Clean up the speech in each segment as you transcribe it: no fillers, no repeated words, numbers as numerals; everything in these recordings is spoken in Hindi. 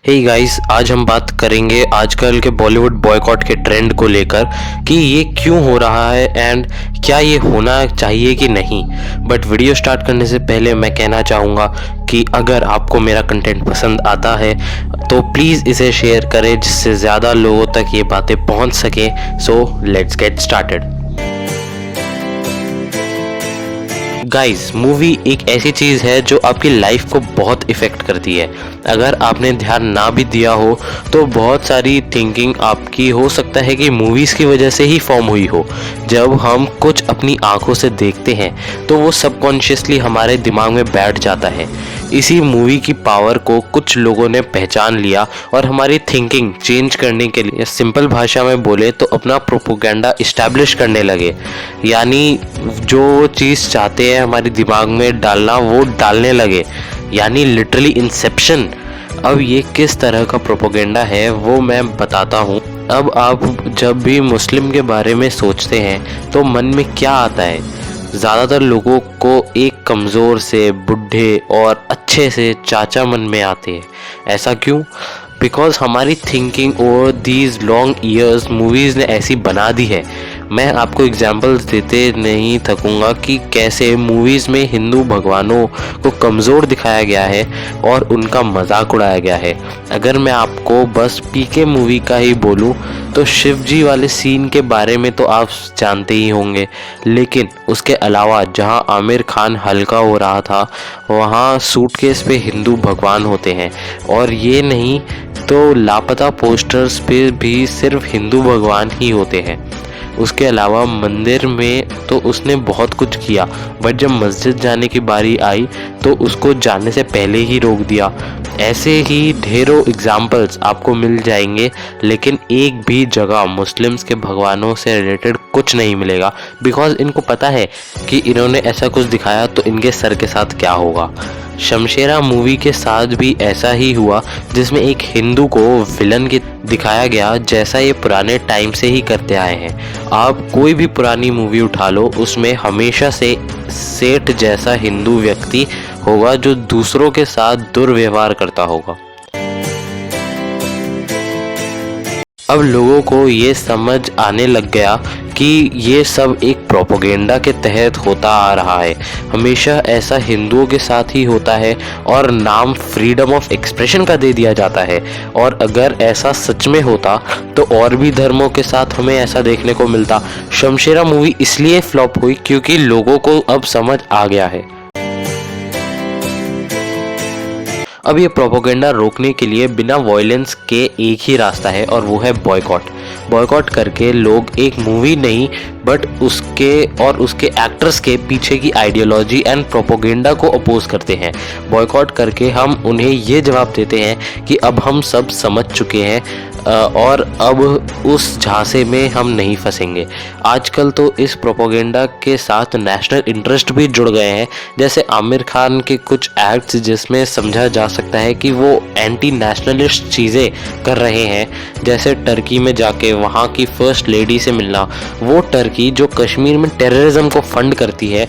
हे गाइस, आज हम बात करेंगे आजकल के बॉलीवुड बॉयकॉट के ट्रेंड को लेकर कि ये क्यों हो रहा है एंड क्या ये होना चाहिए कि नहीं। बट वीडियो स्टार्ट करने से पहले मैं कहना चाहूँगा कि अगर आपको मेरा कंटेंट पसंद आता है तो प्लीज़ इसे शेयर करें जिससे ज़्यादा लोगों तक ये बातें पहुँच सकें। So let's get started. Guys, movie एक ऐसी चीज़ है जो आपकी लाइफ को बहुत इफ़ेक्ट करती है। अगर आपने ध्यान ना भी दिया हो तो बहुत सारी थिंकिंग आपकी हो सकता है कि मूवीज़ की वजह से ही फॉर्म हुई हो। जब हम कुछ अपनी आंखों से देखते हैं तो वो सबकॉन्शियसली हमारे दिमाग में बैठ जाता है। इसी मूवी की पावर को कुछ लोगों ने पहचान लिया और हमारी थिंकिंग चेंज करने के लिए, सिंपल भाषा में बोले तो, अपना प्रोपोगेंडा इस्टेब्लिश करने लगे। यानी जो चीज़ चाहते हैं हमारे दिमाग में डालना, वो डालने लगे। यानी लिटरली इंसेप्शन। अब ये किस तरह का प्रोपोगेंडा है वो मैं बताता हूँ। अब आप जब भी मुस्लिम के बारे में सोचते हैं तो मन में क्या आता है? ज़्यादातर लोगों को एक कमज़ोर से बूढ़े और अच्छे से चाचा मन में आते हैं। ऐसा क्यों? बिकॉज हमारी thinking over these long years movies ने ऐसी बना दी है। मैं आपको एग्जांपल्स देते नहीं थकूंगा कि कैसे मूवीज़ में हिंदू भगवानों को कमज़ोर दिखाया गया है और उनका मजाक उड़ाया गया है। अगर मैं आपको बस पीके मूवी का ही बोलूं तो शिव जी वाले सीन के बारे में तो आप जानते ही होंगे, लेकिन उसके अलावा जहां आमिर खान हल्का हो रहा था वहां सूटकेस पे हिंदू भगवान होते हैं। और ये नहीं तो लापता पोस्टर्स पे भी सिर्फ हिंदू भगवान ही होते हैं। उसके अलावा मंदिर में तो उसने बहुत कुछ किया, बट जब मस्जिद जाने की बारी आई तो उसको जाने से पहले ही रोक दिया। ऐसे ही ढेरों एग्जाम्पल्स आपको मिल जाएंगे, लेकिन एक भी जगह मुस्लिम्स के भगवानों से रिलेटेड कुछ नहीं मिलेगा। बिकॉज इनको पता है कि इन्होंने ऐसा कुछ दिखाया तो इनके सर के साथ क्या होगा। शमशेरा मूवी के साथ भी ऐसा ही हुआ, जिसमें एक हिंदू को विलन के दिखाया गया, जैसा ये पुराने टाइम से ही करते आए हैं। आप कोई भी पुरानी मूवी उठा लो, उसमें हमेशा से सेठ जैसा हिंदू व्यक्ति होगा जो दूसरों के साथ दुर्व्यवहार करता होगा। अब लोगों को ये समझ आने लग गया कि ये सब एक प्रोपोगेंडा के तहत होता आ रहा है। हमेशा ऐसा हिंदुओं के साथ ही होता है और नाम फ्रीडम ऑफ एक्सप्रेशन का दे दिया जाता है। और अगर ऐसा सच में होता तो और भी धर्मों के साथ हमें ऐसा देखने को मिलता। शमशेरा मूवी इसलिए फ्लॉप हुई क्योंकि लोगों को अब समझ आ गया है। अब ये प्रोपोगेंडा रोकने के लिए बिना वॉयलेंस के एक ही रास्ता है और वो है बॉयकॉट। बॉयकॉट करके लोग एक मूवी नहीं बट उसके और उसके एक्टर्स के पीछे की आइडियोलॉजी एंड प्रोपोगेंडा को अपोज करते हैं। बॉयकॉट करके हम उन्हें ये जवाब देते हैं कि अब हम सब समझ चुके हैं और अब उस झांसे में हम नहीं फंसेंगे। आजकल तो इस प्रोपोगेंडा के साथ नेशनल इंटरेस्ट भी जुड़ गए हैं, जैसे आमिर खान के कुछ एक्ट्स जिसमें समझा जा सकता है कि वो एंटी नेशनलिस्ट चीज़ें कर रहे हैं, जैसे टर्की में जाके वहाँ की फर्स्ट लेडी से मिलना। वो टर्की जो कश्मीर में टेररिज्म को फंड करती है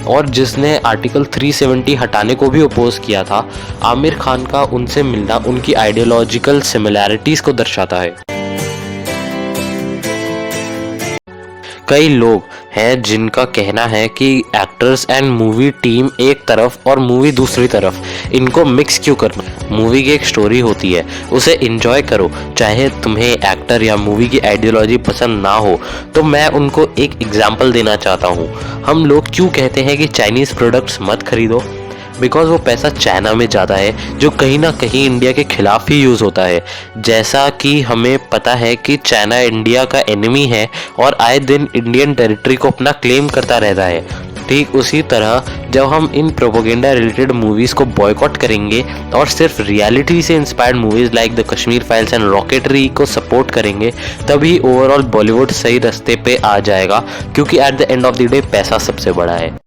और जिसने आर्टिकल 370 हटाने को भी अपोज किया था। आमिर खान का उनसे मिलना उनकी आइडियोलॉजिकल सिमिलैरिटीज़ को दर्शाता है। कई लोग हैं जिनका कहना है कि एक्टर्स एंड मूवी टीम एक तरफ और मूवी दूसरी तरफ, इनको मिक्स क्यों करना। मूवी की एक स्टोरी होती है, उसे एंजॉय करो, चाहे तुम्हें एक्टर या मूवी की आइडियोलॉजी पसंद ना हो। तो मैं उनको एक एग्जांपल देना चाहता हूँ। हम लोग क्यों कहते हैं कि चाइनीज़ प्रोडक्ट्स मत खरीदो? बिकॉज वो पैसा चाइना में ज़्यादा है, जो कहीं ना कहीं इंडिया के खिलाफ ही यूज़ होता है। जैसा कि हमें पता है कि चाइना इंडिया का एनिमी है और आए दिन इंडियन टेरिटरी को अपना क्लेम करता रहता है। ठीक उसी तरह जब हम इन प्रोपोगेंडा रिलेटेड मूवीज़ को बॉयकॉट करेंगे और सिर्फ रियलिटी से inspired movies like the Kashmir files and rocketry को सपोर्ट करेंगे, तभी ओवरऑल बॉलीवुड सही रास्ते पे आ जाएगा, क्योंकि at the end of the day पैसा सबसे बड़ा है।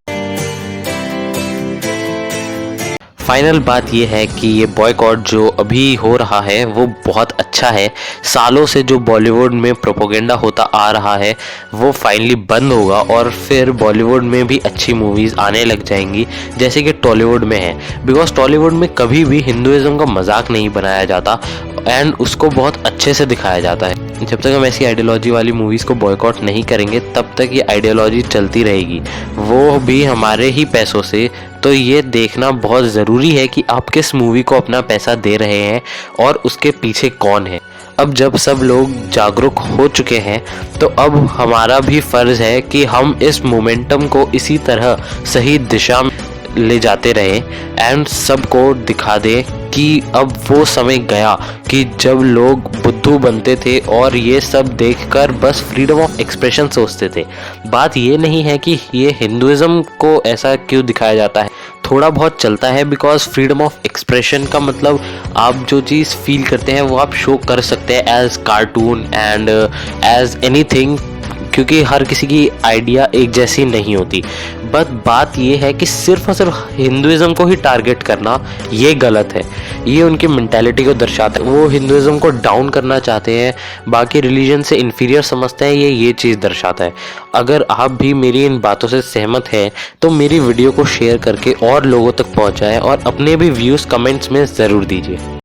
फाइनल बात ये है कि ये बॉयकॉट जो अभी हो रहा है वो बहुत अच्छा है। सालों से जो बॉलीवुड में प्रोपोगेंडा होता आ रहा है वो फाइनली बंद होगा और फिर बॉलीवुड में भी अच्छी मूवीज़ आने लग जाएंगी जैसे कि टॉलीवुड में है। बिकॉज टॉलीवुड में कभी भी हिंदुइज्म का मजाक नहीं बनाया जाता एंड उसको बहुत अच्छे से दिखाया जाता है। जब तक हम ऐसी आइडियोलॉजी वाली मूवीज़ को बॉयकॉट नहीं करेंगे तब तक ये आइडियोलॉजी चलती रहेगी, वो भी हमारे ही पैसों से। तो ये देखना बहुत ज़रूरी है कि आप किस मूवी को अपना पैसा दे रहे हैं और उसके पीछे कौन है। अब जब सब लोग जागरूक हो चुके हैं तो अब हमारा भी फ़र्ज़ है कि हम इस मोमेंटम को इसी तरह सही दिशा में ले जाते रहे एंड सबको दिखा दे कि अब वो समय गया कि जब लोग बुद्धू बनते थे और ये सब देखकर बस फ्रीडम ऑफ एक्सप्रेशन सोचते थे। बात ये नहीं है कि ये हिंदुइज्म को ऐसा क्यों दिखाया जाता है, थोड़ा बहुत चलता है बिकॉज फ्रीडम ऑफ एक्सप्रेशन का मतलब आप जो चीज़ फील करते हैं वो आप शो कर सकते हैं as cartoon and as anything, क्योंकि हर किसी की आइडिया एक जैसी नहीं होती। बट बात ये है कि सिर्फ और सिर्फ हिंदुइज्म को ही टारगेट करना ये गलत है। ये उनकी मेंटालिटी को दर्शाता है, वो हिंदुइज्म को डाउन करना चाहते हैं, बाकी रिलीजन से इन्फीरियर समझते हैं, ये चीज़ दर्शाता है। अगर आप भी मेरी इन बातों से सहमत हैं तो मेरी वीडियो को शेयर करके और लोगों तक पहुँचाएँ और अपने भी व्यूज़ कमेंट्स में ज़रूर दीजिए।